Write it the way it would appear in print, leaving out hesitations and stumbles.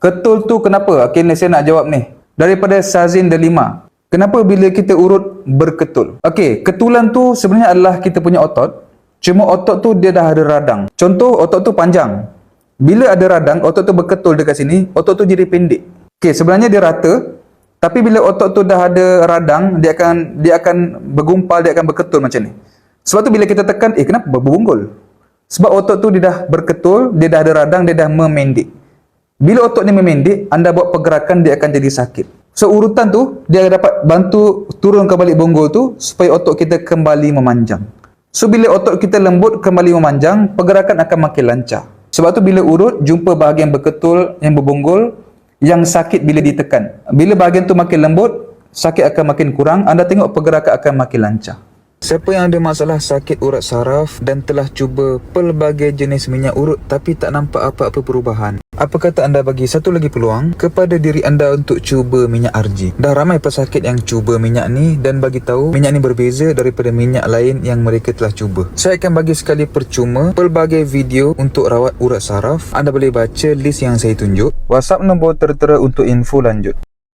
Ketul tu kenapa? Okey, ni saya nak jawab ni. Daripada Sazin Delima. Kenapa bila kita urut berketul? Okey, ketulan tu sebenarnya adalah kita punya otot. Cuma otot tu dia dah ada radang. Contoh, otot tu panjang. Bila ada radang, otot tu berketul dekat sini, otot tu jadi pendek. Okey, sebenarnya dia rata. Tapi bila otot tu dah ada radang, dia akan bergumpal, dia akan berketul macam ni. Sebab tu bila kita tekan, kenapa berbunggul? Sebab otot tu dia dah berketul, dia dah ada radang, dia dah memendek. Bila otot ni memendek, anda buat pergerakan, dia akan jadi sakit. So, urutan tu, dia dapat bantu turunkan balik bonggol tu, supaya otot kita kembali memanjang. So, bila otot kita lembut, kembali memanjang, pergerakan akan makin lancar. Sebab tu, bila urut, jumpa bahagian berketul, yang berbonggol, yang sakit bila ditekan. Bila bahagian tu makin lembut, sakit akan makin kurang, anda tengok pergerakan akan makin lancar. Siapa yang ada masalah sakit urat saraf dan telah cuba pelbagai jenis minyak urut tapi tak nampak apa-apa perubahan, apa kata anda bagi satu lagi peluang kepada diri anda untuk cuba minyak RG? Dah ramai pesakit yang cuba minyak ni dan bagi tahu minyak ni berbeza daripada minyak lain yang mereka telah cuba. Saya akan bagi sekali percuma pelbagai video untuk rawat urat saraf. Anda boleh baca list yang saya tunjuk. WhatsApp nombor tertera untuk info lanjut.